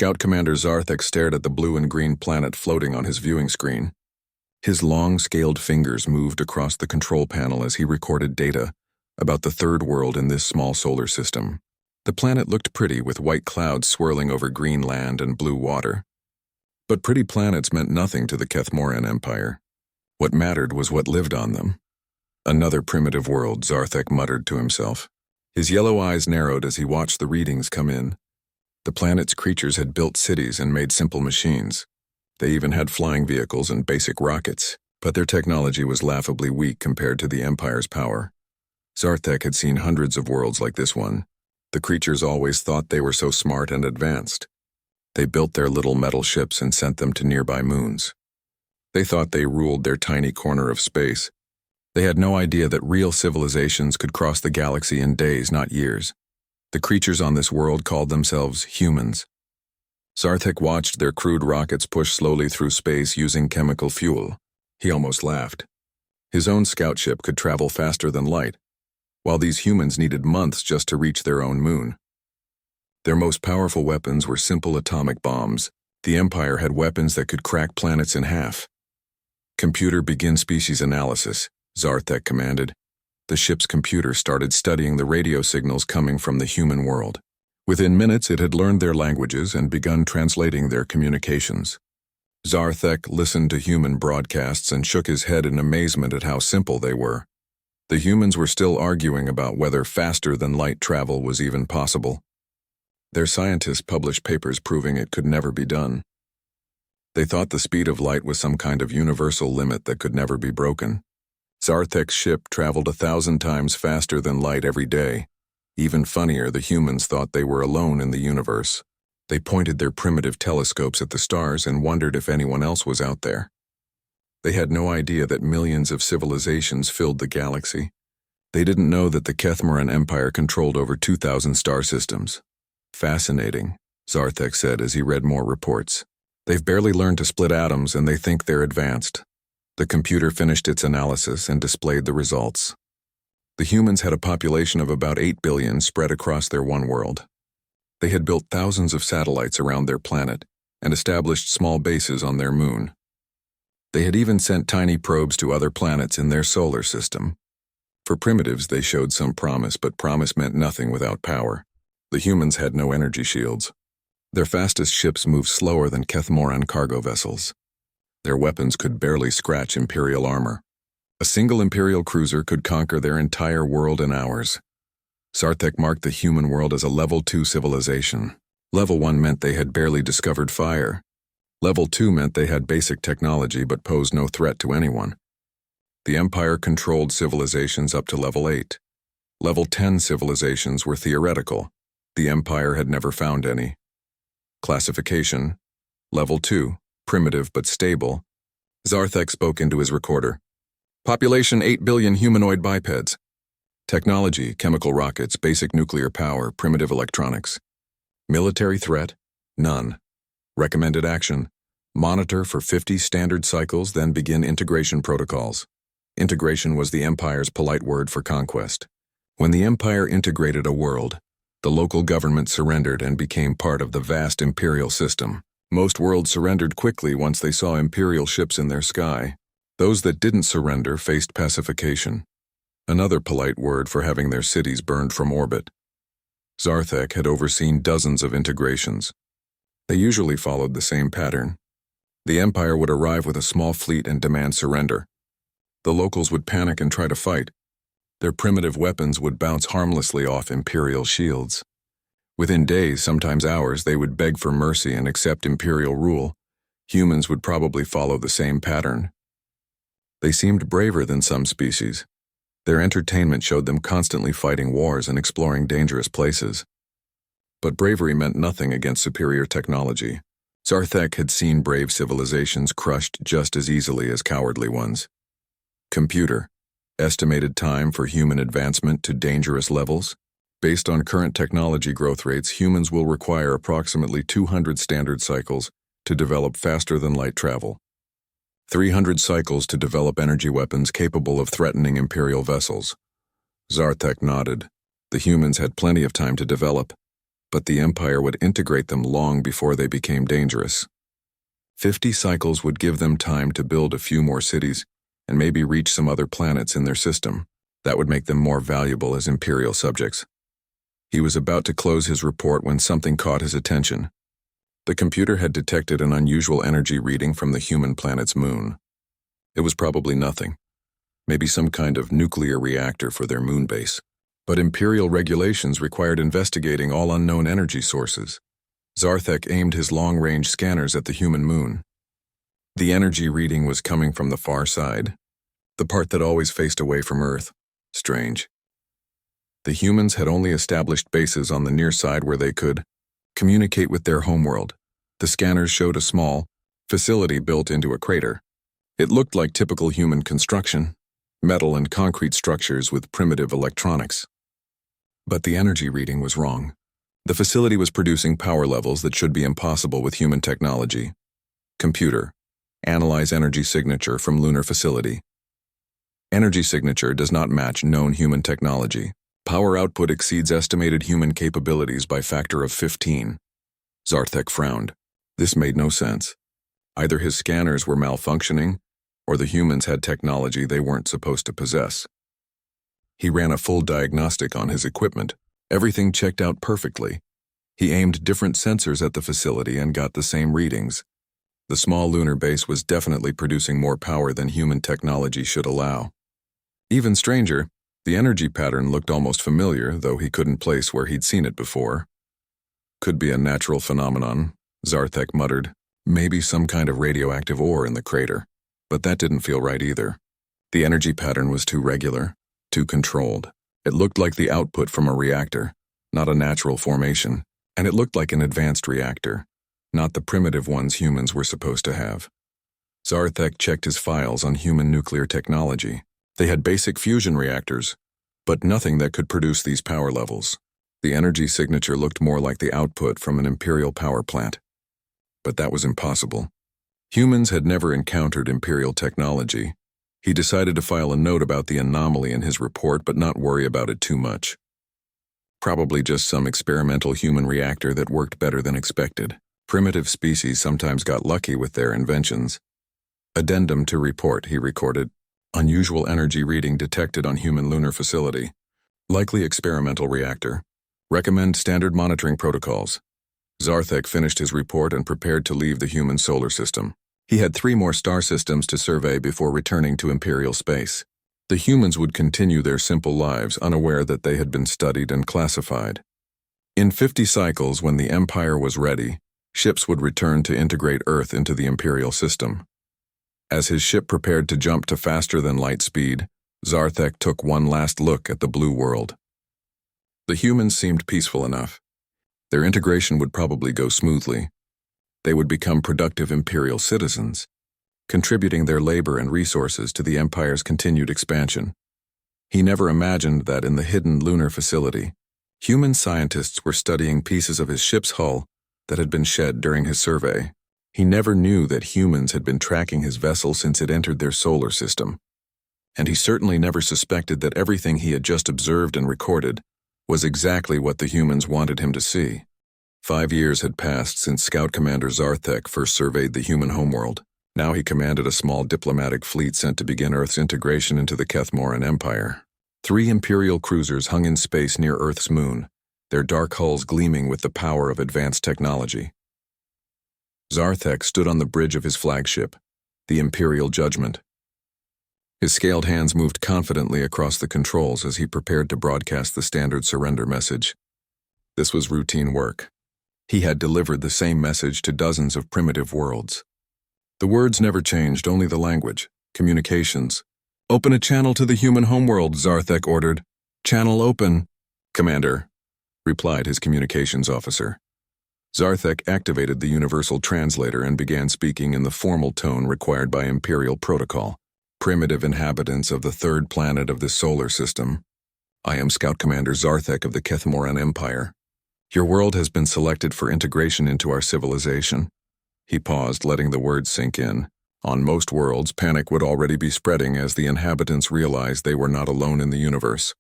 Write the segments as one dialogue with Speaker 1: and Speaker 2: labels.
Speaker 1: Scout Commander Zarthek stared at the blue and green planet floating on his viewing screen. His long, scaled fingers moved across the control panel as he recorded data about the third world in this small solar system. The planet looked pretty, with white clouds swirling over green land and blue water. But pretty planets meant nothing to the Kethmoran Empire. What mattered was what lived on them. Another primitive world, Zarthek muttered to himself. His yellow eyes narrowed as he watched the readings come in. The planet's creatures had built cities and made simple machines. They even had flying vehicles and basic rockets, but their technology was laughably weak compared to the Empire's power. Zarthek had seen hundreds of worlds like this one. The creatures always thought they were so smart and advanced. They built their little metal ships and sent them to nearby moons. They thought they ruled their tiny corner of space. They had no idea that real civilizations could cross the galaxy in days, not years. The creatures on this world called themselves humans. Zarthek watched their crude rockets push slowly through space using chemical fuel. He almost laughed. His own scout ship could travel faster than light, while these humans needed months just to reach their own moon. Their most powerful weapons were simple atomic bombs. The Empire had weapons that could crack planets in half. "Computer, begin species analysis," Zarthek commanded. The ship's computer started studying the radio signals coming from the human world. Within minutes, it had learned their languages and begun translating their communications. Zarthek listened to human broadcasts and shook his head in amazement at how simple they were. The humans were still arguing about whether faster-than-light travel was even possible. Their scientists published papers proving it could never be done. They thought the speed of light was some kind of universal limit that could never be broken. Zarthek's ship traveled 1,000 times faster than light every day. Even funnier, the humans thought they were alone in the universe. They pointed their primitive telescopes at the stars and wondered if anyone else was out there. They had no idea that millions of civilizations filled the galaxy. They didn't know that the Kethmoran Empire controlled over 2,000 star systems. "Fascinating," Zarthek said as he read more reports. "They've barely learned to split atoms and they think they're advanced." The computer finished its analysis and displayed the results. The humans had a population of about 8 billion spread across their one world. They had built thousands of satellites around their planet and established small bases on their moon. They had even sent tiny probes to other planets in their solar system. For primitives, they showed some promise, but promise meant nothing without power. The humans had no energy shields. Their fastest ships moved slower than Kethmoran cargo vessels. Their weapons could barely scratch Imperial armor. A single Imperial cruiser could conquer their entire world in hours. Zarthek marked the human world as a Level 2 civilization. Level 1 meant they had barely discovered fire. Level 2 meant they had basic technology but posed no threat to anyone. The Empire controlled civilizations up to Level 8. Level 10 civilizations were theoretical. The Empire had never found any. Classification: Level 2, primitive but stable. Zarthek spoke into his recorder. Population 8 billion humanoid bipeds. Technology: chemical rockets, basic nuclear power, primitive electronics. Military threat: none. Recommended action: monitor for 50 standard cycles, then begin integration protocols. Integration was the Empire's polite word for conquest. When the Empire integrated a world, the local government surrendered and became part of the vast Imperial system. Most worlds surrendered quickly once they saw Imperial ships in their sky. Those that didn't surrender faced pacification, another polite word for having their cities burned from orbit. Zarthek had overseen dozens of integrations. They usually followed the same pattern. The Empire would arrive with a small fleet and demand surrender. The locals would panic and try to fight. Their primitive weapons would bounce harmlessly off Imperial shields. Within days, sometimes hours, they would beg for mercy and accept Imperial rule. Humans would probably follow the same pattern. They seemed braver than some species. Their entertainment showed them constantly fighting wars and exploring dangerous places. But bravery meant nothing against superior technology. Zarthek had seen brave civilizations crushed just as easily as cowardly ones. Computer: estimated time for human advancement to dangerous levels. Based on current technology growth rates, humans will require approximately 200 standard cycles to develop faster-than-light travel. 300 cycles to develop energy weapons capable of threatening Imperial vessels. Zarthek nodded. The humans had plenty of time to develop. but the Empire would integrate them long before they became dangerous. 50 cycles would give them time to build a few more cities and maybe reach some other planets in their system. That would make them more valuable as Imperial subjects. He was about to close his report when something caught his attention. The computer had detected an unusual energy reading from the human planet's moon. It was probably nothing, maybe some kind of nuclear reactor for their moon base. But Imperial regulations required investigating all unknown energy sources. Zarthek aimed his long-range scanners at the human moon. The energy reading was coming from the far side, the part that always faced away from Earth. Strange. The humans had only established bases on the near side where they could communicate with their homeworld. The scanners showed a small facility built into a crater. It looked like typical human construction, metal and concrete structures with primitive electronics. But the energy reading was wrong. The facility was producing power levels that should be impossible with human technology. Computer, analyze energy signature from lunar facility. Energy signature does not match known human technology. Power output exceeds estimated human capabilities by factor of 15. Zarthek frowned. This made no sense. Either his scanners were malfunctioning, or the humans had technology they weren't supposed to possess. He ran a full diagnostic on his equipment. Everything checked out perfectly. He aimed different sensors at the facility and got the same readings. The small lunar base was definitely producing more power than human technology should allow. Even stranger, the energy pattern looked almost familiar, though he couldn't place where he'd seen it before. Could be a natural phenomenon, Zarthek muttered. Maybe some kind of radioactive ore in the crater. But that didn't feel right either. The energy pattern was too regular, too controlled. It looked like the output from a reactor, not a natural formation, and it looked like an advanced reactor, not the primitive ones humans were supposed to have. Zarthek checked his files on human nuclear technology. They had basic fusion reactors, but nothing that could produce these power levels. The energy signature looked more like the output from an Imperial power plant. But that was impossible. Humans had never encountered Imperial technology. He decided to file a note about the anomaly in his report but not worry about it too much. Probably just some experimental human reactor that worked better than expected. Primitive species sometimes got lucky with their inventions. Addendum to report, he recorded. Unusual energy reading detected on human lunar facility. Likely experimental reactor. Recommend standard monitoring protocols. Zarthek finished his report and prepared to leave the human solar system. He had 3 more star systems to survey before returning to Imperial space. The humans would continue their simple lives, unaware that they had been studied and classified. In 50 cycles, when the Empire was ready, ships would return to integrate Earth into the Imperial system. As his ship prepared to jump to faster-than-light speed, Zarthek took one last look at the blue world. The humans seemed peaceful enough. Their integration would probably go smoothly. They would become productive Imperial citizens, contributing their labor and resources to the Empire's continued expansion. He never imagined that in the hidden lunar facility, human scientists were studying pieces of his ship's hull that had been shed during his survey. He never knew that humans had been tracking his vessel since it entered their solar system. And he certainly never suspected that everything he had just observed and recorded was exactly what the humans wanted him to see. 5 years had passed since Scout Commander Zarthek first surveyed the human homeworld. Now he commanded a small diplomatic fleet sent to begin Earth's integration into the Kethmoran Empire. 3 Imperial cruisers hung in space near Earth's moon, their dark hulls gleaming with the power of advanced technology. Zarthek stood on the bridge of his flagship, the Imperial Judgment. His scaled hands moved confidently across the controls as he prepared to broadcast the standard surrender message. This was routine work. He had delivered the same message to dozens of primitive worlds. The words never changed, only the language. Communications. Open a channel to the human homeworld, Zarthek ordered. Channel open, Commander, replied his communications officer. Zarthek activated the universal translator and began speaking in the formal tone required by Imperial protocol. Primitive inhabitants of the 3rd planet of this solar system. I am Scout Commander Zarthek of the Kethmoran Empire. Your world has been selected for integration into our civilization. He paused, letting the words sink in. On most worlds, panic would already be spreading as the inhabitants realized they were not alone in the universe.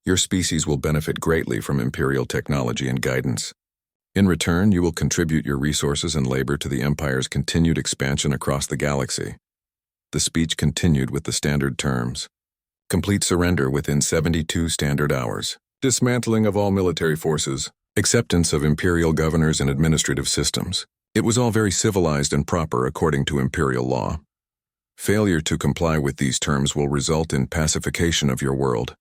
Speaker 1: Your species will benefit greatly from Imperial technology and guidance. In return, you will contribute your resources and labor to the Empire's continued expansion across the galaxy. The speech continued with the standard terms. Complete surrender within 72 standard hours. Dismantling of all military forces. Acceptance of Imperial governors and administrative systems. It was all very civilized and proper according to Imperial law. Failure to comply with these terms will result in pacification of your world,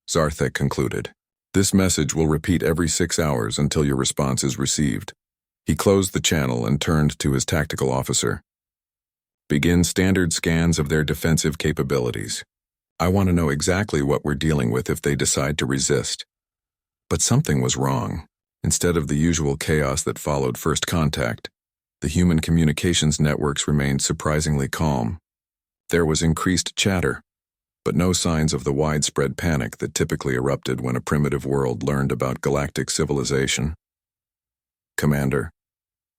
Speaker 1: Zarthek concluded. This message will repeat every 6 hours until your response is received. He closed the channel and turned to his tactical officer. Begin standard scans of their defensive capabilities. I want to know exactly what we're dealing with if they decide to resist. But something was wrong. Instead of the usual chaos that followed first contact, the human communications networks remained surprisingly calm. There was increased chatter, but no signs of the widespread panic that typically erupted when a primitive world learned about galactic civilization. Commander,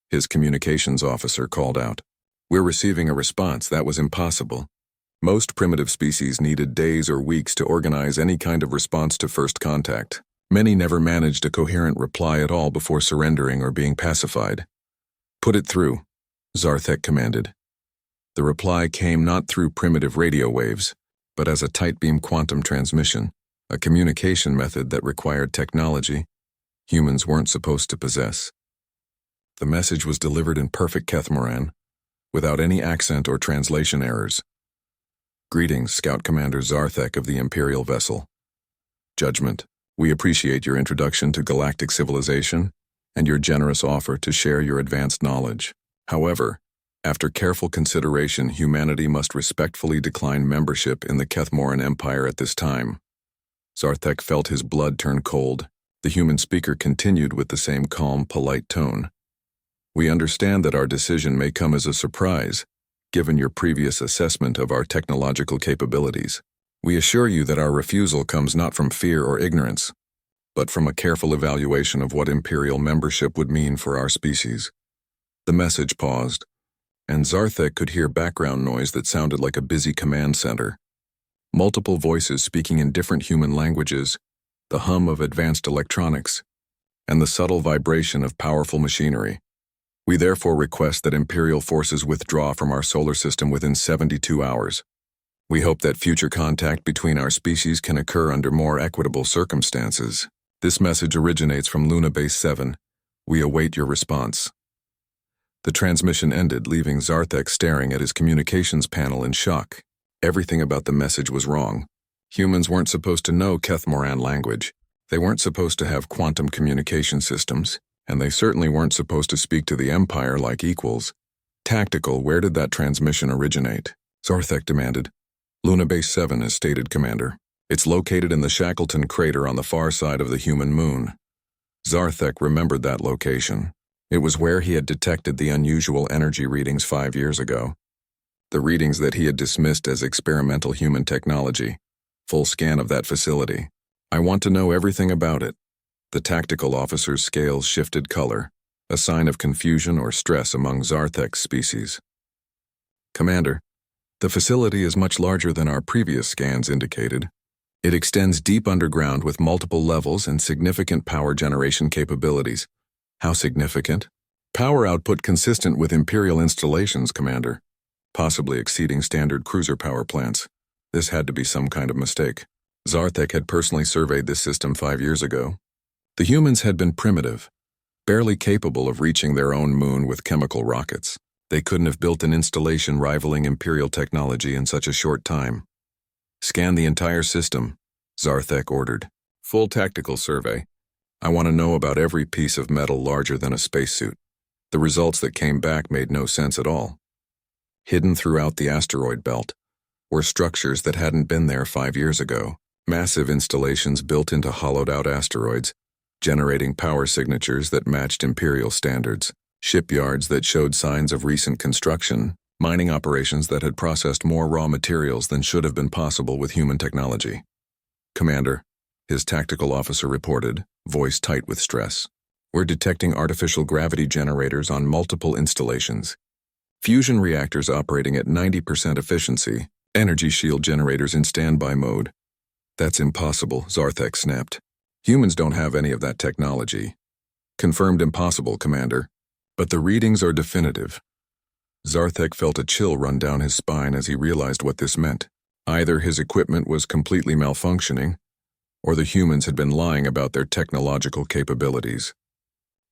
Speaker 1: his communications officer called out. We're receiving a response that was impossible. Most primitive species needed days or weeks to organize any kind of response to first contact. Many never managed a coherent reply at all before surrendering or being pacified. Put it through, Zarthek commanded. The reply came not through primitive radio waves, but as a tight beam quantum transmission, a communication method that required technology humans weren't supposed to possess. The message was delivered in perfect Kethmoran, without any accent or translation errors. Greetings, Scout Commander Zarthek of the Imperial vessel. Judgment, we appreciate your introduction to galactic civilization and your generous offer to share your advanced knowledge. However, after careful consideration, humanity must respectfully decline membership in the Kethmoran Empire at this time. Zarthek felt his blood turn cold. The human speaker continued with the same calm, polite tone. We understand that our decision may come as a surprise, given your previous assessment of our technological capabilities. We assure you that our refusal comes not from fear or ignorance, but from a careful evaluation of what Imperial membership would mean for our species. The message paused, and Zarthek could hear background noise that sounded like a busy command center. Multiple voices speaking in different human languages, the hum of advanced electronics, and the subtle vibration of powerful machinery. We therefore request that Imperial forces withdraw from our solar system within 72 hours. We hope that future contact between our species can occur under more equitable circumstances. This message originates from Luna Base 7. We await your response. The transmission ended, leaving Zarthek staring at his communications panel in shock. Everything about the message was wrong. Humans weren't supposed to know Kethmoran language. They weren't supposed to have quantum communication systems, and they certainly weren't supposed to speak to the Empire like equals. Tactical, where did that transmission originate? Zarthek demanded. Luna Base 7 is stated, Commander. It's located in the Shackleton crater on the far side of the human moon. Zarthek remembered that location. It was where he had detected the unusual energy readings 5 years ago. The readings that he had dismissed as experimental human technology. Full scan of that facility. I want to know everything about it. The tactical officer's scales shifted color, a sign of confusion or stress among Zarthek's species. Commander, the facility is much larger than our previous scans indicated. It extends deep underground with multiple levels and significant power generation capabilities. How significant? Power output consistent with Imperial installations, Commander. Possibly exceeding standard cruiser power plants. This had to be some kind of mistake. Zarthek had personally surveyed this system 5 years ago. The humans had been primitive, barely capable of reaching their own moon with chemical rockets. They couldn't have built an installation rivaling Imperial technology in such a short time. Scan the entire system, Zarthek ordered. Full tactical survey. I want to know about every piece of metal larger than a spacesuit. The results that came back made no sense at all. Hidden throughout the asteroid belt were structures that hadn't been there 5 years ago. Massive installations built into hollowed-out asteroids, generating power signatures that matched Imperial standards. Shipyards that showed signs of recent construction. Mining operations that had processed more raw materials than should have been possible with human technology. Commander, his tactical officer reported, voice tight with stress. We're detecting artificial gravity generators on multiple installations. Fusion reactors operating at 90% efficiency, energy shield generators in standby mode. That's impossible, Zarthek snapped. Humans don't have any of that technology. Confirmed impossible, Commander. But the readings are definitive. Zarthek felt a chill run down his spine as he realized what this meant. Either his equipment was completely malfunctioning, or the humans had been lying about their technological capabilities.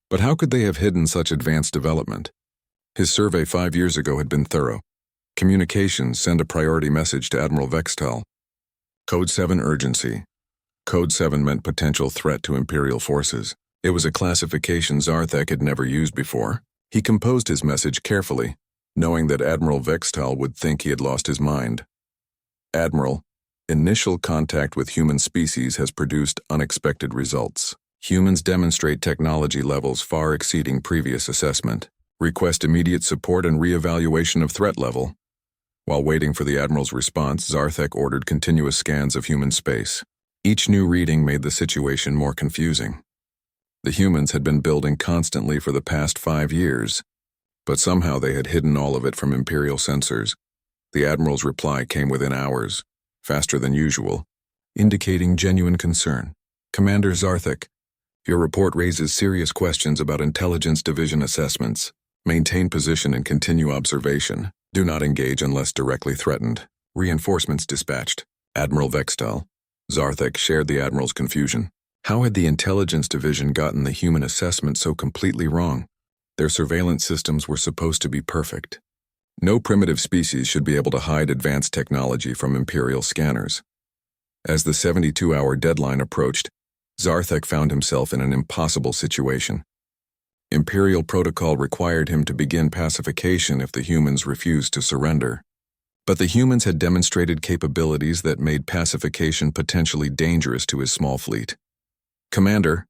Speaker 1: But how could they have hidden such advanced development? His survey 5 years ago had been thorough. Communications, send a priority message to Admiral Vextel. Code 7 urgency. Code 7 meant potential threat to Imperial forces. It was a classification Zarthek had never used before. He composed his message carefully, knowing that Admiral Vextel would think he had lost his mind. Admiral, initial contact with human species has produced unexpected results. Humans demonstrate technology levels far exceeding previous assessment. Request immediate support and re-evaluation of threat level. While waiting for the Admiral's response, Zarthek ordered continuous scans of human space. Each new reading made the situation more confusing. The humans had been building constantly for the past 5 years, but somehow they had hidden all of it from Imperial sensors. The Admiral's reply came within hours, faster than usual, indicating genuine concern. Commander Zarthek, your report raises serious questions about Intelligence Division assessments. Maintain position and continue observation. Do not engage unless directly threatened. Reinforcements dispatched. Admiral Vextel. Zarthek shared the Admiral's confusion. How had the Intelligence Division gotten the human assessment so completely wrong? Their surveillance systems were supposed to be perfect. No primitive species should be able to hide advanced technology from Imperial scanners. As the 72-hour deadline approached, Zarthek found himself in an impossible situation. Imperial protocol required him to begin pacification if the humans refused to surrender. But the humans had demonstrated capabilities that made pacification potentially dangerous to his small fleet. Commander,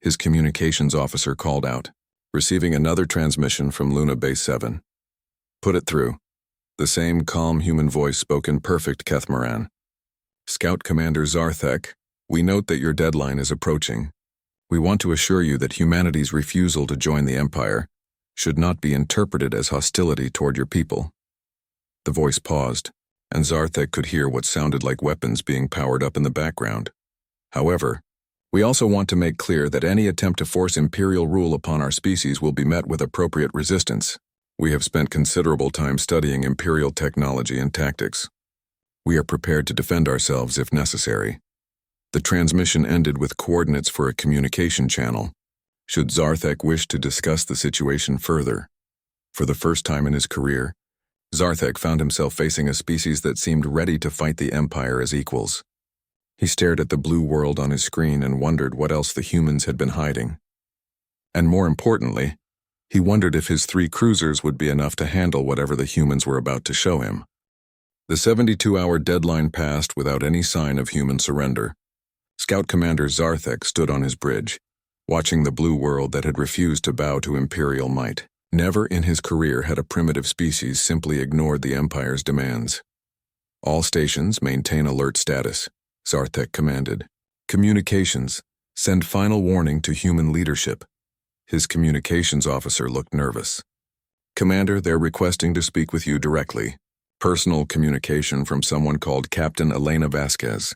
Speaker 1: his communications officer called out, receiving another transmission from Luna Base 7. Put it through. The same calm human voice spoke in perfect Kethmaran. Scout Commander Zarthek, we note that your deadline is approaching. We want to assure you that humanity's refusal to join the Empire should not be interpreted as hostility toward your people. The voice paused, and Zarthek could hear what sounded like weapons being powered up in the background. However, we also want to make clear that any attempt to force Imperial rule upon our species will be met with appropriate resistance. We have spent considerable time studying Imperial technology and tactics. We are prepared to defend ourselves if necessary. The transmission ended with coordinates for a communication channel, should Zarthek wish to discuss the situation further. For the first time in his career, Zarthek found himself facing a species that seemed ready to fight the Empire as equals. He stared at the blue world on his screen and wondered what else the humans had been hiding. And more importantly, he wondered if his 3 cruisers would be enough to handle whatever the humans were about to show him. The 72-hour deadline passed without any sign of human surrender. Scout Commander Zarthek stood on his bridge, watching the blue world that had refused to bow to Imperial might. Never in his career had a primitive species simply ignored the Empire's demands. All stations maintain alert status, Zarthek commanded. Communications, send final warning to human leadership. His communications officer looked nervous. Commander, they're requesting to speak with you directly. Personal communication from someone called Captain Elena Vasquez.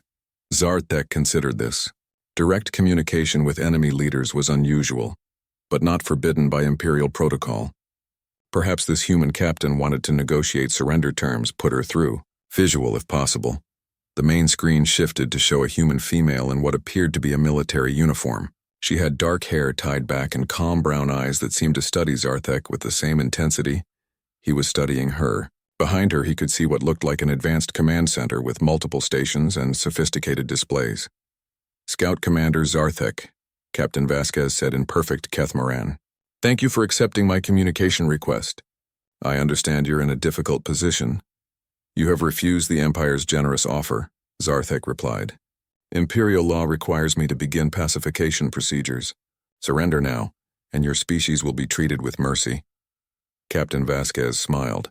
Speaker 1: Zarthek considered this. Direct communication with enemy leaders was unusual, but not forbidden by Imperial protocol. Perhaps this human captain wanted to negotiate surrender terms, put her through. Visual if possible. The main screen shifted to show a human female in what appeared to be a military uniform. She had dark hair tied back and calm brown eyes that seemed to study Zarthek with the same intensity he was studying her. Behind her he could see what looked like an advanced command center with multiple stations and sophisticated displays. Scout Commander Zarthek, Captain Vasquez said in perfect Kethmaran. Thank you for accepting my communication request. I understand you're in a difficult position. You have refused the Empire's generous offer, Zarthek replied. Imperial law requires me to begin pacification procedures. Surrender now, and your species will be treated with mercy. Captain Vasquez smiled,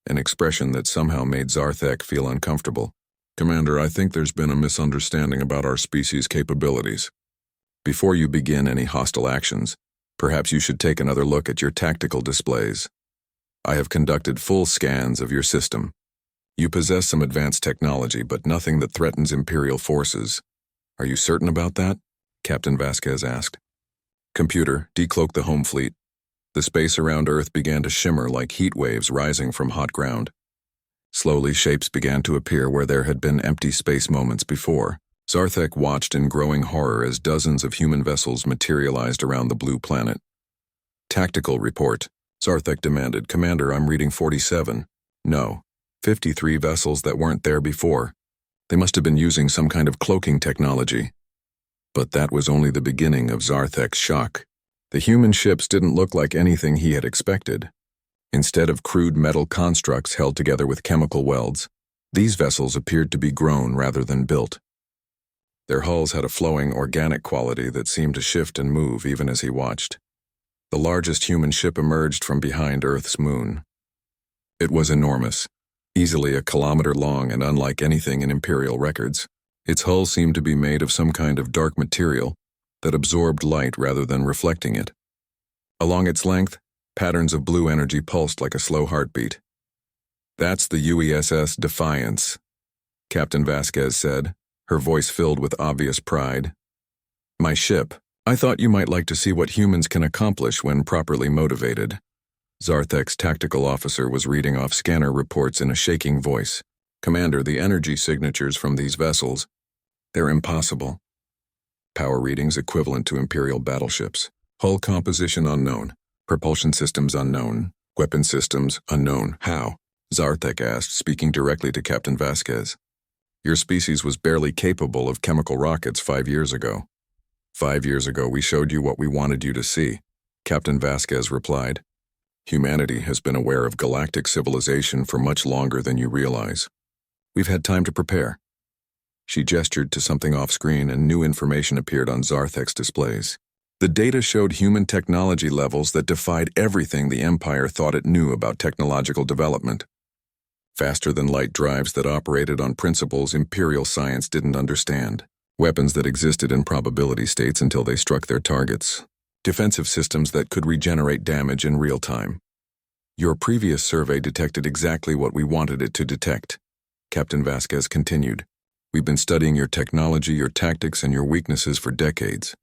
Speaker 1: an expression that somehow made Zarthek feel uncomfortable. Commander, I think there's been a misunderstanding about our species' capabilities. Before you begin any hostile actions, perhaps you should take another look at your tactical displays. I have conducted full scans of your system. You possess some advanced technology, but nothing that threatens Imperial forces. Are you certain about that? Captain Vasquez asked. Computer, decloak the home fleet. The space around Earth began to shimmer like heat waves rising from hot ground. Slowly, shapes began to appear where there had been empty space moments before. Zarthek watched in growing horror as dozens of human vessels materialized around the blue planet. Tactical report, Zarthek demanded. Commander, I'm reading 47. No, 53 vessels that weren't there before. They must have been using some kind of cloaking technology. But that was only the beginning of Zarthek's shock. The human ships didn't look like anything he had expected. Instead of crude metal constructs held together with chemical welds, these vessels appeared to be grown rather than built. Their hulls had a flowing, organic quality that seemed to shift and move even as he watched. The largest human ship emerged from behind Earth's moon. It was enormous, easily a kilometer long and unlike anything in Imperial records. Its hull seemed to be made of some kind of dark material that absorbed light rather than reflecting it. Along its length, patterns of blue energy pulsed like a slow heartbeat. That's the UESS Defiance, Captain Vasquez said, her voice filled with obvious pride. My ship. I thought you might like to see what humans can accomplish when properly motivated. Zarthek's tactical officer was reading off scanner reports in a shaking voice. Commander, the energy signatures from these vessels, they're impossible. Power readings equivalent to Imperial battleships. Hull composition unknown. Propulsion systems unknown. Weapon systems unknown. How? Zarthek asked, speaking directly to Captain Vasquez. Your species was barely capable of chemical rockets 5 years ago. 5 years ago, we showed you what we wanted you to see, Captain Vasquez replied. Humanity has been aware of galactic civilization for much longer than you realize. We've had time to prepare. She gestured to something off-screen and new information appeared on Zarthek's displays. The data showed human technology levels that defied everything the Empire thought it knew about technological development. Faster-than-light drives that operated on principles Imperial science didn't understand. Weapons that existed in probability states until they struck their targets. Defensive systems that could regenerate damage in real time. Your previous survey detected exactly what we wanted it to detect, Captain Vasquez continued. We've been studying your technology, your tactics, and your weaknesses for decades.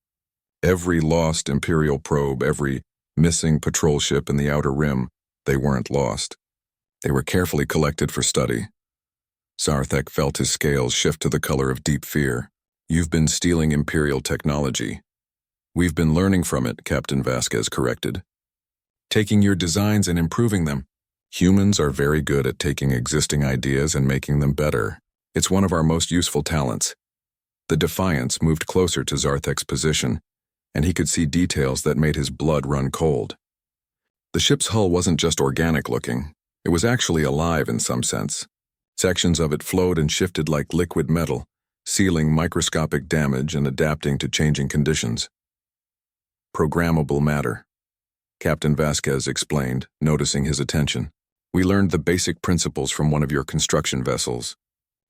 Speaker 1: Every lost Imperial probe, every missing patrol ship in the Outer Rim, they weren't lost. They were carefully collected for study. Zarthek felt his scales shift to the color of deep fear. You've been stealing Imperial technology. We've been learning from it, Captain Vasquez corrected. Taking your designs and improving them. Humans are very good at taking existing ideas and making them better. It's one of our most useful talents. The Defiance moved closer to Zarthek's position, and he could see details that made his blood run cold. The ship's hull wasn't just organic looking. It was actually alive in some sense. Sections of it flowed and shifted like liquid metal, sealing microscopic damage and adapting to changing conditions. Programmable matter, Captain Vasquez explained, noticing his attention. We learned the basic principles from one of your construction vessels,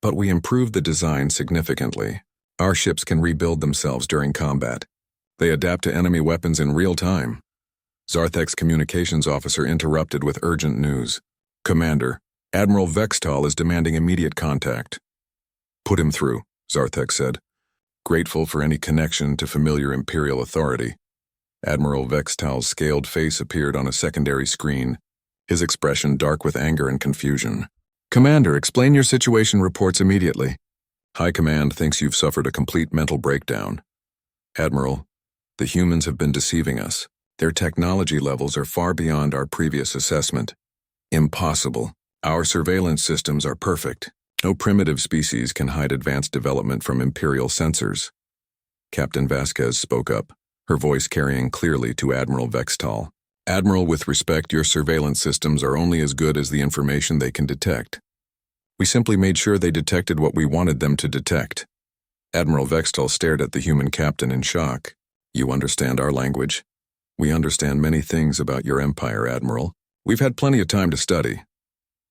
Speaker 1: but we improved the design significantly. Our ships can rebuild themselves during combat. They adapt to enemy weapons in real time. Zarthek's communications officer interrupted with urgent news. Commander, Admiral Vextal is demanding immediate contact. Put him through, Zarthek said, grateful for any connection to familiar Imperial authority. Admiral Vextal's scaled face appeared on a secondary screen, his expression dark with anger and confusion. Commander, explain your situation reports immediately. High Command thinks you've suffered a complete mental breakdown. Admiral, the humans have been deceiving us. Their technology levels are far beyond our previous assessment. Impossible. Our surveillance systems are perfect. No primitive species can hide advanced development from Imperial sensors. Captain Vasquez spoke up, her voice carrying clearly to Admiral Vextal. Admiral, with respect, your surveillance systems are only as good as the information they can detect. We simply made sure they detected what we wanted them to detect. Admiral Vextal stared at the human captain in shock. You understand our language? We understand many things about your empire, Admiral. We've had plenty of time to study.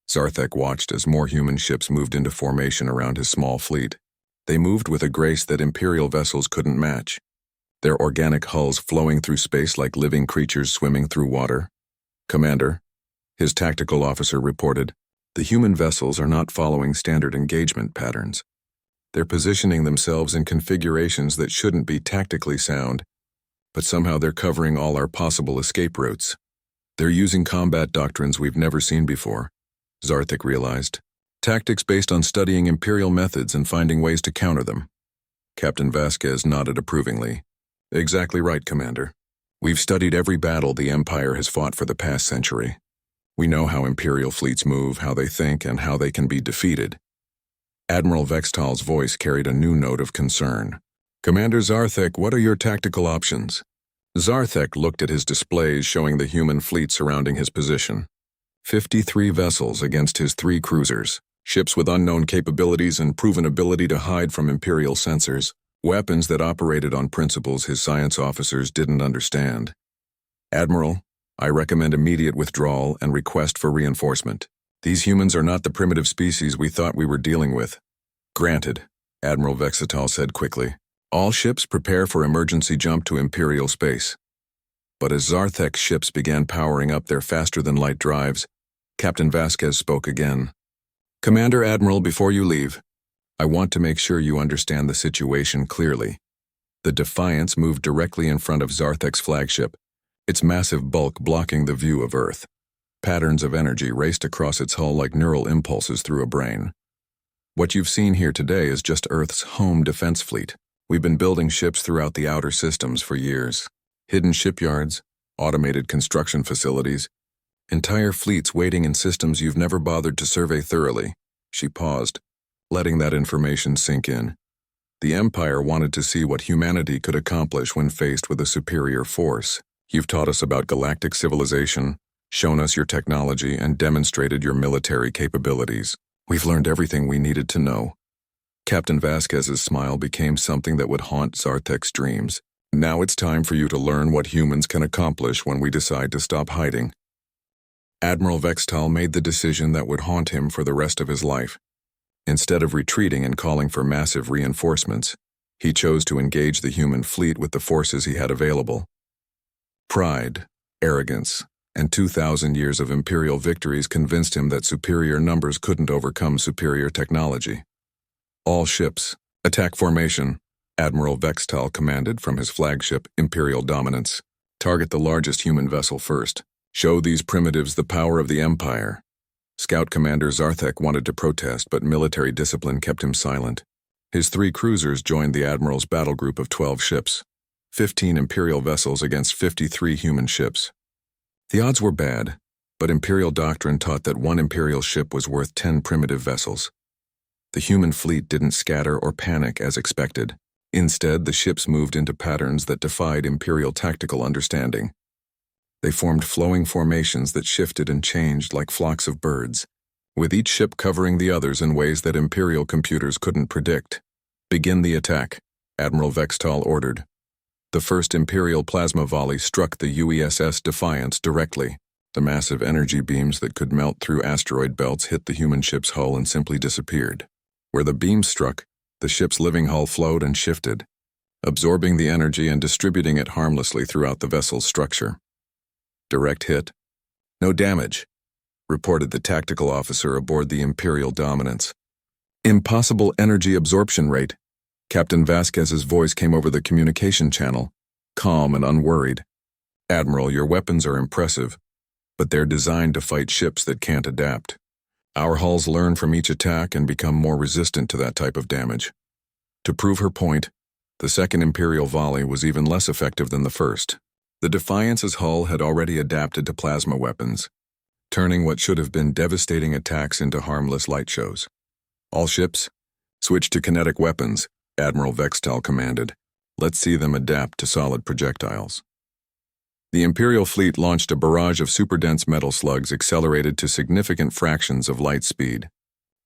Speaker 1: Zarthek watched as more human ships moved into formation around his small fleet. They moved with a grace that Imperial vessels couldn't match, their organic hulls flowing through space like living creatures swimming through water. Commander, his tactical officer reported, The human vessels are not following standard engagement patterns. They're positioning themselves in configurations that shouldn't be tactically sound, but somehow they're covering all our possible escape routes. They're using combat doctrines we've never seen before, Zarthik realized. Tactics based on studying Imperial methods and finding ways to counter them. Captain Vasquez nodded approvingly. Exactly right, Commander. We've studied every battle the Empire has fought for the past century. We know how Imperial fleets move, how they think, and how they can be defeated. Admiral Vextal's voice carried a new note of concern. Commander Zarthek, what are your tactical options? Zarthek looked at his displays showing the human fleet surrounding his position. 53 vessels against his 3 cruisers, ships with unknown capabilities and proven ability to hide from Imperial sensors, weapons that operated on principles his science officers didn't understand. Admiral, I recommend immediate withdrawal and request for reinforcement. These humans are not the primitive species we thought we were dealing with. Granted, Admiral Vextal said quickly. All ships prepare for emergency jump to Imperial space. But as Zarthek's ships began powering up their faster-than-light drives, Captain Vasquez spoke again. Commander Admiral, before you leave, I want to make sure you understand the situation clearly. The Defiance moved directly in front of Zarthek's flagship, its massive bulk blocking the view of Earth. Patterns of energy raced across its hull like neural impulses through a brain. What you've seen here today is just Earth's home defense fleet. We've been building ships throughout the outer systems for years. Hidden shipyards, automated construction facilities, entire fleets waiting in systems you've never bothered to survey thoroughly. She paused, letting that information sink in. The Empire wanted to see what humanity could accomplish when faced with a superior force. You've taught us about galactic civilization, shown us your technology, and demonstrated your military capabilities. We've learned everything we needed to know. Captain Vasquez's smile became something that would haunt Zarthek's dreams. Now it's time for you to learn what humans can accomplish when we decide to stop hiding. Admiral Vextal made the decision that would haunt him for the rest of his life. Instead of retreating and calling for massive reinforcements, he chose to engage the human fleet with the forces he had available. Pride, arrogance, and 2,000 years of Imperial victories convinced him that superior numbers couldn't overcome superior technology. All ships, attack formation, Admiral Vextal commanded from his flagship, Imperial Dominance. Target the largest human vessel first. Show these primitives the power of the Empire. Scout Commander Zarthek wanted to protest, but military discipline kept him silent. His 3 cruisers joined the Admiral's battle group of 12 ships, 15 Imperial vessels against 53 human ships. The odds were bad, but Imperial doctrine taught that 1 Imperial ship was worth 10 primitive vessels. The human fleet didn't scatter or panic as expected. Instead, the ships moved into patterns that defied Imperial tactical understanding. They formed flowing formations that shifted and changed like flocks of birds, with each ship covering the others in ways that Imperial computers couldn't predict. Begin the attack, Admiral Vextal ordered. The first Imperial plasma volley struck the UESS Defiance directly. The massive energy beams that could melt through asteroid belts hit the human ship's hull and simply disappeared. Where the beams struck, the ship's living hull flowed and shifted, absorbing the energy and distributing it harmlessly throughout the vessel's structure. Direct hit. No damage, reported the tactical officer aboard the Imperial Dominance. Impossible energy absorption rate. Captain Vasquez's voice came over the communication channel, calm and unworried. Admiral, your weapons are impressive, but they're designed to fight ships that can't adapt. Our hulls learn from each attack and become more resistant to that type of damage. To prove her point, the second Imperial volley was even less effective than the first. The Defiance's hull had already adapted to plasma weapons, turning what should have been devastating attacks into harmless light shows. All ships, switch to kinetic weapons, Admiral Vextal commanded. Let's see them adapt to solid projectiles. The Imperial fleet launched a barrage of super-dense metal slugs accelerated to significant fractions of light speed.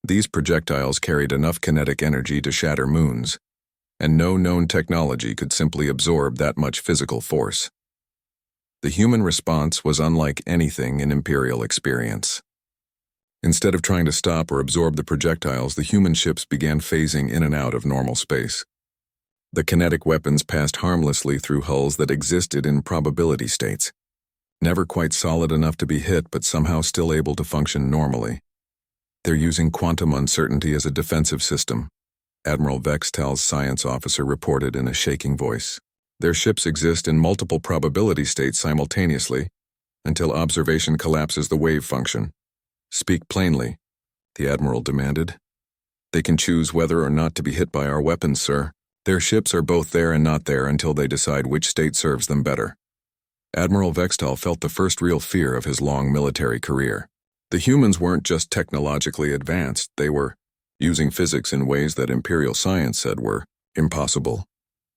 Speaker 1: These projectiles carried enough kinetic energy to shatter moons, and no known technology could simply absorb that much physical force. The human response was unlike anything in Imperial experience. Instead of trying to stop or absorb the projectiles, the human ships began phasing in and out of normal space. The kinetic weapons passed harmlessly through hulls that existed in probability states, never quite solid enough to be hit but somehow still able to function normally. They're using quantum uncertainty as a defensive system, Admiral Vextal's science officer reported in a shaking voice. Their ships exist in multiple probability states simultaneously until observation collapses the wave function. Speak plainly, the Admiral demanded. They can choose whether or not to be hit by our weapons, sir. Their ships are both there and not there until they decide which state serves them better. Admiral Vextal felt the first real fear of his long military career. The humans weren't just technologically advanced, they were using physics in ways that Imperial science said were impossible.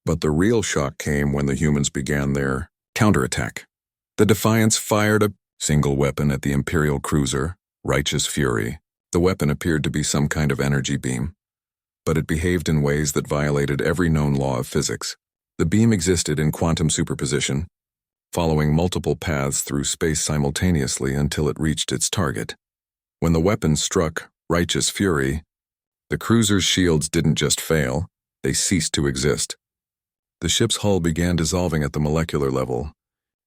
Speaker 1: But the real shock came when the humans began their counterattack. The Defiance fired a single weapon at the Imperial cruiser, Righteous Fury. The weapon appeared to be some kind of energy beam, but it behaved in ways that violated every known law of physics. The beam existed in quantum superposition, following multiple paths through space simultaneously until it reached its target. When the weapon struck Righteous Fury, the cruiser's shields didn't just fail, they ceased to exist. The ship's hull began dissolving at the molecular level,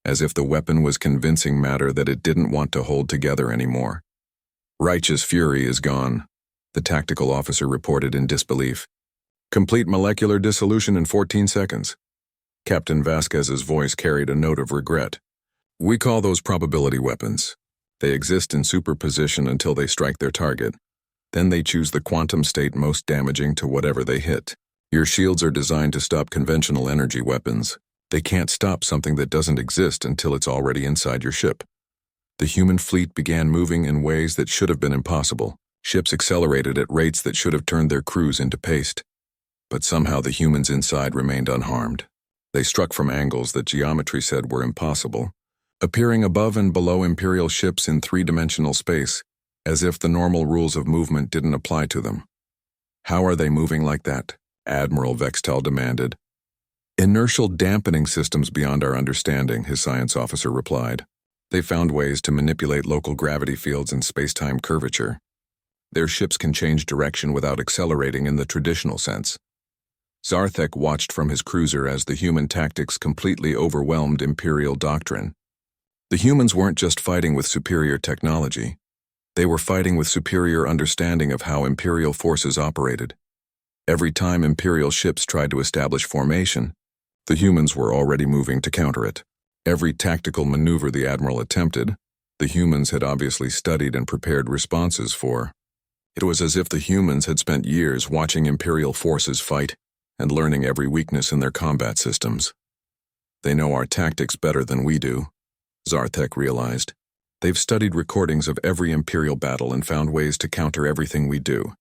Speaker 1: as if the weapon was convincing matter that it didn't want to hold together anymore. Righteous Fury is gone, the tactical officer reported in disbelief. Complete molecular dissolution in 14 seconds. Captain Vasquez's voice carried a note of regret. We call those probability weapons. They exist in superposition until they strike their target. Then they choose the quantum state most damaging to whatever they hit. Your shields are designed to stop conventional energy weapons. They can't stop something that doesn't exist until it's already inside your ship. The human fleet began moving in ways that should have been impossible. Ships accelerated at rates that should have turned their crews into paste. But somehow the humans inside remained unharmed. They struck from angles that geometry said were impossible, appearing above and below Imperial ships in three-dimensional space, as if the normal rules of movement didn't apply to them. How are they moving like that? Admiral Vextal demanded. Inertial dampening systems beyond our understanding, his science officer replied. They found ways to manipulate local gravity fields and space-time curvature. Their ships can change direction without accelerating in the traditional sense. Zarthek watched from his cruiser as the human tactics completely overwhelmed Imperial doctrine. The humans weren't just fighting with superior technology. They were fighting with superior understanding of how Imperial forces operated. Every time Imperial ships tried to establish formation, the humans were already moving to counter it. Every tactical maneuver the Admiral attempted, the humans had obviously studied and prepared responses for. It was as if the humans had spent years watching Imperial forces fight and learning every weakness in their combat systems. They know our tactics better than we do, Zarthek realized. They've studied recordings of every Imperial battle and found ways to counter everything we do.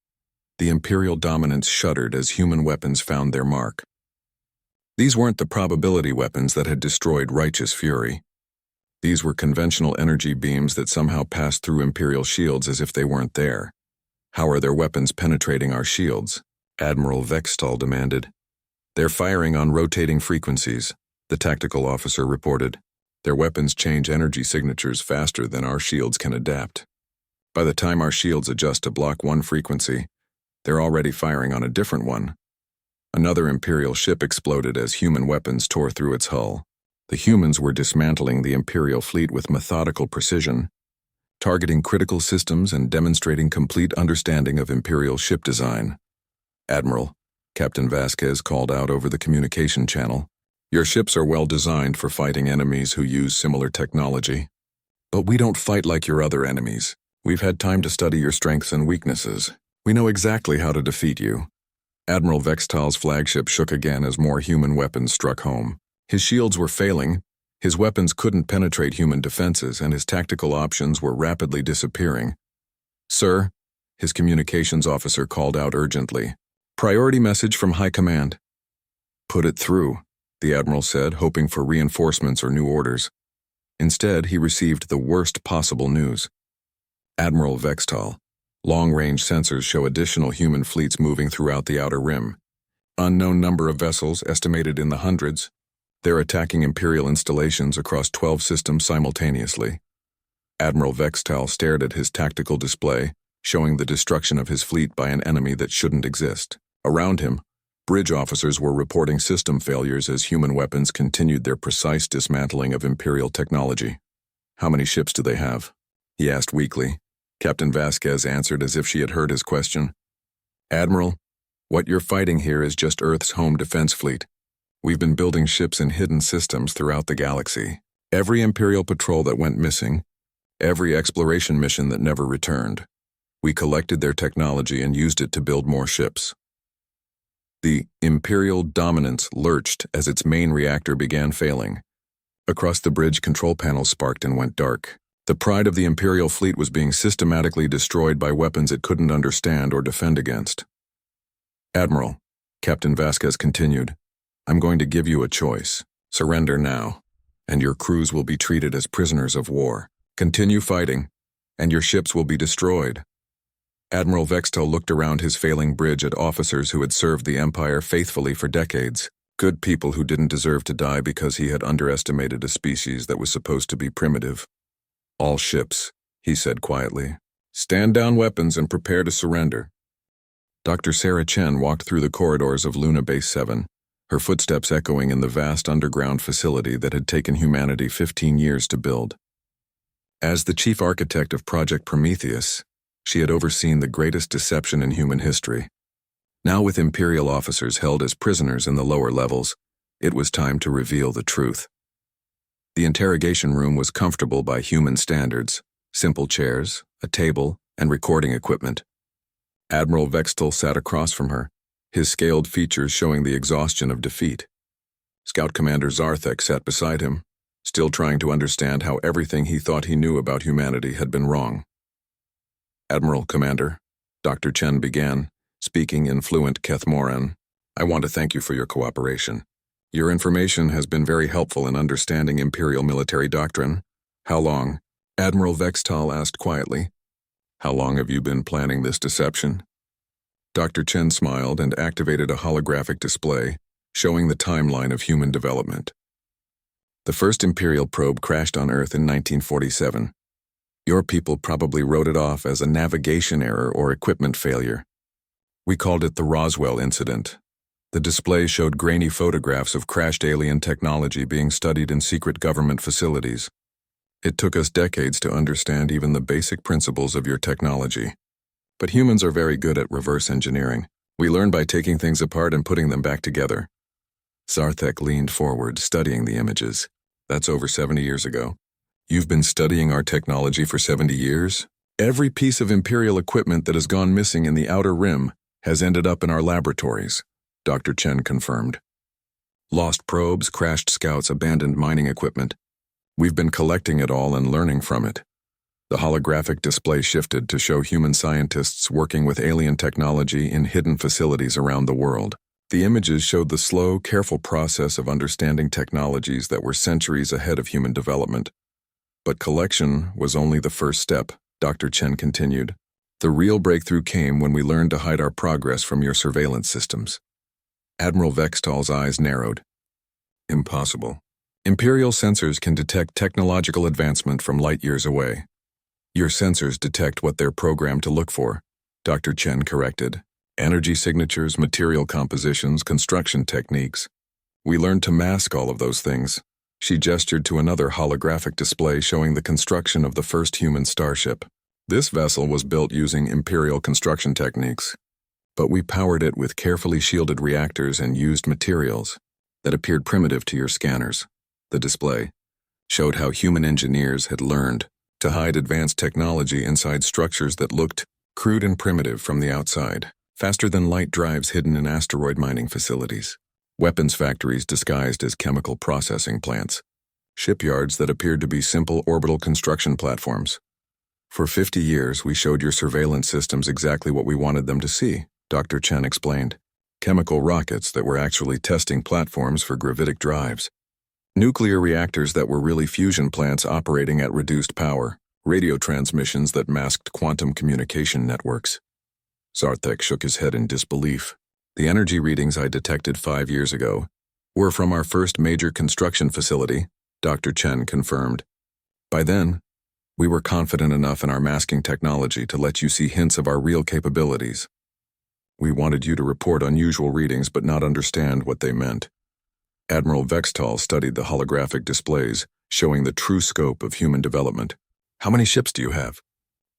Speaker 1: The Imperial dominance shuddered as human weapons found their mark. These weren't the probability weapons that had destroyed Righteous Fury. These were conventional energy beams that somehow passed through Imperial shields as if they weren't there. How are their weapons penetrating our shields? Admiral Vextal demanded. They're firing on rotating frequencies, the tactical officer reported. Their weapons change energy signatures faster than our shields can adapt. By the time our shields adjust to block one frequency, they're already firing on a different one. Another Imperial ship exploded as human weapons tore through its hull. The humans were dismantling the Imperial fleet with methodical precision, targeting critical systems and demonstrating complete understanding of Imperial ship design. Admiral, Captain Vasquez called out over the communication channel, your ships are well designed for fighting enemies who use similar technology. But we don't fight like your other enemies. We've had time to study your strengths and weaknesses. We know exactly how to defeat you. Admiral Vextal's flagship shook again as more human weapons struck home. His shields were failing, his weapons couldn't penetrate human defenses, and his tactical options were rapidly disappearing. Sir, his communications officer called out urgently. Priority message from High Command. Put it through, the Admiral said, hoping for reinforcements or new orders. Instead, he received the worst possible news. Admiral Vextal, long-range sensors show additional human fleets moving throughout the Outer Rim. Unknown number of vessels, estimated in the hundreds. They're attacking Imperial installations across 12 systems simultaneously. Admiral Vextal stared at his tactical display, showing the destruction of his fleet by an enemy that shouldn't exist. Around him, bridge officers were reporting system failures as human weapons continued their precise dismantling of Imperial technology. How many ships do they have? He asked weakly. Captain Vasquez answered as if she had heard his question. Admiral, what you're fighting here is just Earth's home defense fleet. We've been building ships in hidden systems throughout the galaxy. Every Imperial patrol that went missing, every exploration mission that never returned. We collected their technology and used it to build more ships. The Imperial dominance lurched as its main reactor began failing. Across the bridge, control panels sparked and went dark. The pride of the Imperial fleet was being systematically destroyed by weapons it couldn't understand or defend against. Admiral, Captain Vasquez continued, I'm going to give you a choice. Surrender now, and your crews will be treated as prisoners of war. Continue fighting, and your ships will be destroyed. Admiral Vextel looked around his failing bridge at officers who had served the Empire faithfully for decades. Good people who didn't deserve to die because he had underestimated a species that was supposed to be primitive. All ships, he said quietly. Stand down weapons and prepare to surrender. Dr. Sarah Chen walked through the corridors of Luna Base 7, her footsteps echoing in the vast underground facility that had taken humanity 15 years to build. As the chief architect of Project Prometheus, she had overseen the greatest deception in human history. Now, with Imperial officers held as prisoners in the lower levels, it was time to reveal the truth. The interrogation room was comfortable by human standards: simple chairs, a table, and recording equipment. Admiral Vextel sat across from her, his scaled features showing the exhaustion of defeat. Scout Commander Zarthek sat beside him, still trying to understand how everything he thought he knew about humanity had been wrong. Admiral Commander, Dr. Chen began, speaking in fluent Kethmoran, I want to thank you for your cooperation. Your information has been very helpful in understanding Imperial military doctrine. How long? Admiral Vextal asked quietly. How long have you been planning this deception? Dr. Chen smiled and activated a holographic display, showing the timeline of human development. The first Imperial probe crashed on Earth in 1947. Your people probably wrote it off as a navigation error or equipment failure. We called it the Roswell incident. The display showed grainy photographs of crashed alien technology being studied in secret government facilities. It took us decades to understand even the basic principles of your technology. But humans are very good at reverse engineering. We learn by taking things apart and putting them back together. Zarthek leaned forward, studying the images. That's over 70 years ago. You've been studying our technology for 70 years? Every piece of Imperial equipment that has gone missing in the Outer Rim has ended up in our laboratories, Dr. Chen confirmed. Lost probes, crashed scouts, abandoned mining equipment. We've been collecting it all and learning from it. The holographic display shifted to show human scientists working with alien technology in hidden facilities around the world. The images showed the slow, careful process of understanding technologies that were centuries ahead of human development. But collection was only the first step, Dr. Chen continued. The real breakthrough came when we learned to hide our progress from your surveillance systems. Admiral Vextal's eyes narrowed. Impossible. Imperial sensors can detect technological advancement from light years away. Your sensors detect what they're programmed to look for, Dr. Chen corrected. Energy signatures, material compositions, construction techniques. We learned to mask all of those things. She gestured to another holographic display showing the construction of the first human starship. This vessel was built using Imperial construction techniques, but we powered it with carefully shielded reactors and used materials that appeared primitive to your scanners. The display showed how human engineers had learned to hide advanced technology inside structures that looked crude and primitive from the outside, faster-than-light drives hidden in asteroid mining facilities, weapons factories disguised as chemical processing plants, shipyards that appeared to be simple orbital construction platforms. For 50 years, we showed your surveillance systems exactly what we wanted them to see, Dr. Chen explained. Chemical rockets that were actually testing platforms for gravitic drives. Nuclear reactors that were really fusion plants operating at reduced power. Radio transmissions that masked quantum communication networks. Zarthek shook his head in disbelief. The energy readings I detected 5 years ago were from our first major construction facility, Dr. Chen confirmed. By then, we were confident enough in our masking technology to let you see hints of our real capabilities. We wanted you to report unusual readings but not understand what they meant. Admiral Vextal studied the holographic displays, showing the true scope of human development. How many ships do you have?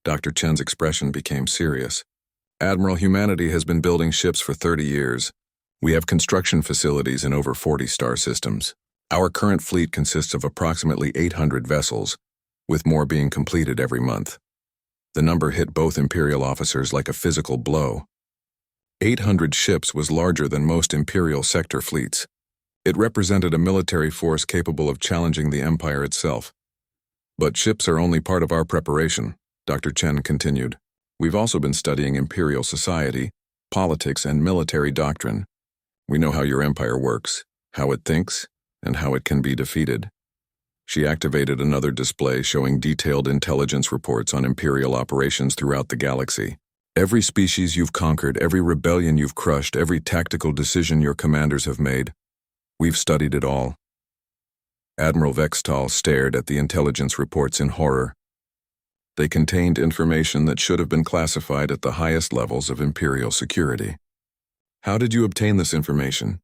Speaker 1: Dr. Chen's expression became serious. Admiral, humanity has been building ships for 30 years. We have construction facilities in over 40 star systems. Our current fleet consists of approximately 800 vessels, with more being completed every month. The number hit both Imperial officers like a physical blow. 800 ships was larger than most Imperial sector fleets. It represented a military force capable of challenging the Empire itself. But ships are only part of our preparation, Dr. Chen continued. We've also been studying Imperial society, politics, and military doctrine. We know how your Empire works, how it thinks, and how it can be defeated. She activated another display showing detailed intelligence reports on Imperial operations throughout the galaxy. Every species you've conquered, every rebellion you've crushed, every tactical decision your commanders have made. We've studied it all. Admiral Vextal stared at the intelligence reports in horror. They contained information that should have been classified at the highest levels of Imperial security. How did you obtain this information?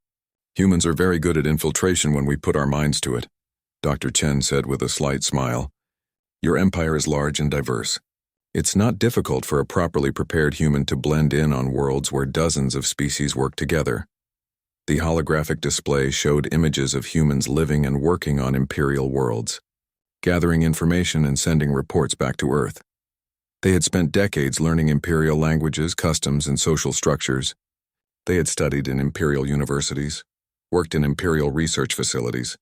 Speaker 1: Humans are very good at infiltration when we put our minds to it, Dr. Chen said with a slight smile. Your empire is large and diverse. It's not difficult for a properly prepared human to blend in on worlds where dozens of species work together. The holographic display showed images of humans living and working on Imperial worlds, gathering information and sending reports back to Earth. They had spent decades learning Imperial languages, customs, and social structures. They had studied in Imperial universities, worked in Imperial research facilities,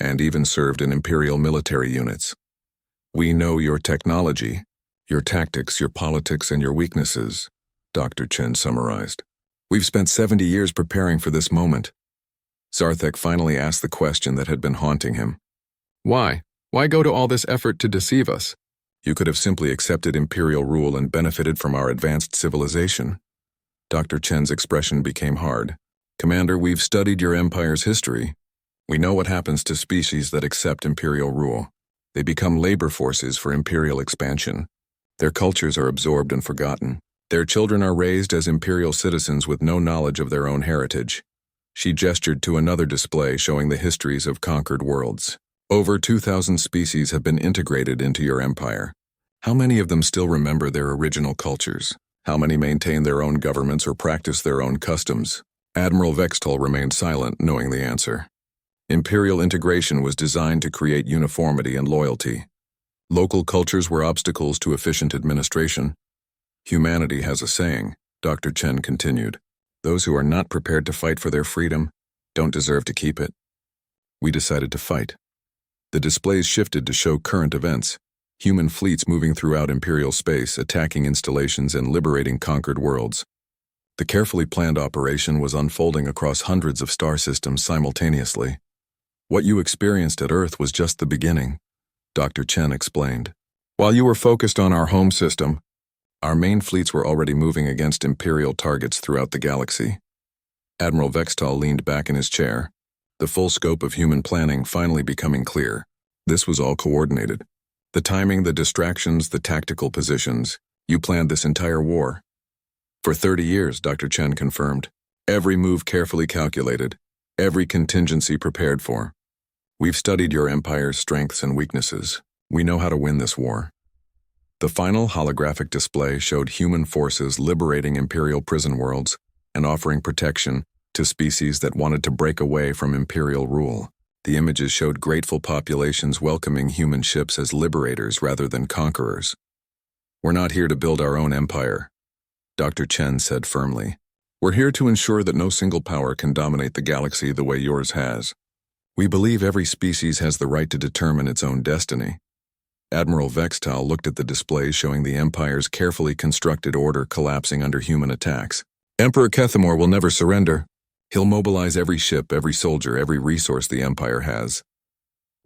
Speaker 1: and even served in Imperial military units. We know your technology, your tactics, your politics, and your weaknesses, Dr. Chen summarized. We've spent 70 years preparing for this moment. Zarthek finally asked the question that had been haunting him. Why? Why go to all this effort to deceive us? You could have simply accepted Imperial rule and benefited from our advanced civilization. Dr. Chen's expression became hard. Commander, we've studied your Empire's history. We know what happens to species that accept Imperial rule. They become labor forces for Imperial expansion. Their cultures are absorbed and forgotten. Their children are raised as Imperial citizens with no knowledge of their own heritage. She gestured to another display showing the histories of conquered worlds. Over 2,000 species have been integrated into your empire. How many of them still remember their original cultures? How many maintain their own governments or practice their own customs? Admiral Vextal remained silent, knowing the answer. Imperial integration was designed to create uniformity and loyalty. Local cultures were obstacles to efficient administration. Humanity has a saying, Dr. Chen continued. Those who are not prepared to fight for their freedom don't deserve to keep it. We decided to fight. The displays shifted to show current events. Human fleets moving throughout Imperial space, attacking installations and liberating conquered worlds. The carefully planned operation was unfolding across hundreds of star systems simultaneously. What you experienced at Earth was just the beginning, Dr. Chen explained. While you were focused on our home system, our main fleets were already moving against Imperial targets throughout the galaxy. Admiral Vextal leaned back in his chair, the full scope of human planning finally becoming clear. This was all coordinated. The timing, the distractions, the tactical positions. You planned this entire war. For 30 years, Dr. Chen confirmed. Every move carefully calculated, every contingency prepared for. We've studied your empire's strengths and weaknesses. We know how to win this war. The final holographic display showed human forces liberating Imperial prison worlds and offering protection to species that wanted to break away from Imperial rule. The images showed grateful populations welcoming human ships as liberators rather than conquerors. We're not here to build our own empire, Dr. Chen said firmly. We're here to ensure that no single power can dominate the galaxy the way yours has. We believe every species has the right to determine its own destiny. Admiral Vextal looked at the displays showing the Empire's carefully constructed order collapsing under human attacks. Emperor Kethamor will never surrender. He'll mobilize every ship, every soldier, every resource the Empire has.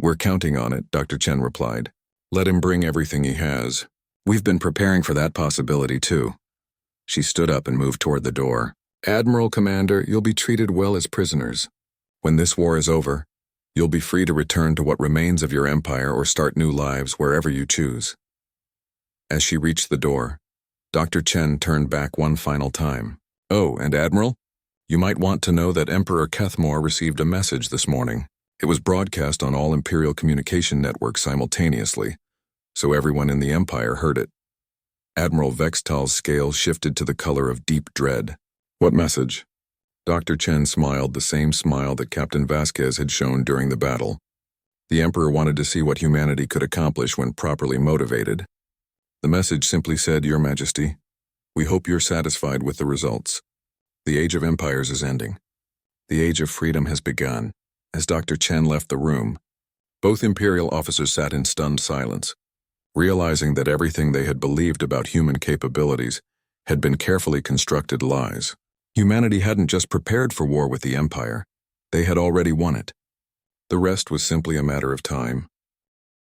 Speaker 1: We're counting on it, Dr. Chen replied. Let him bring everything he has. We've been preparing for that possibility too. She stood up and moved toward the door. Admiral, Commander, you'll be treated well as prisoners. When this war is over, you'll be free to return to what remains of your empire or start new lives wherever you choose. As she reached the door, Dr. Chen turned back one final time. Oh, and Admiral, you might want to know that Emperor Kethamor received a message this morning. It was broadcast on all Imperial communication networks simultaneously, so everyone in the Empire heard it. Admiral Vextal's scale shifted to the color of deep dread. What message? Dr. Chen smiled the same smile that Captain Vasquez had shown during the battle. The Emperor wanted to see what humanity could accomplish when properly motivated. The message simply said, Your Majesty, we hope you're satisfied with the results. The Age of Empires is ending. The Age of Freedom has begun. As Dr. Chen left the room, both Imperial officers sat in stunned silence, realizing that everything they had believed about human capabilities had been carefully constructed lies. Humanity hadn't just prepared for war with the Empire, they had already won it. The rest was simply a matter of time.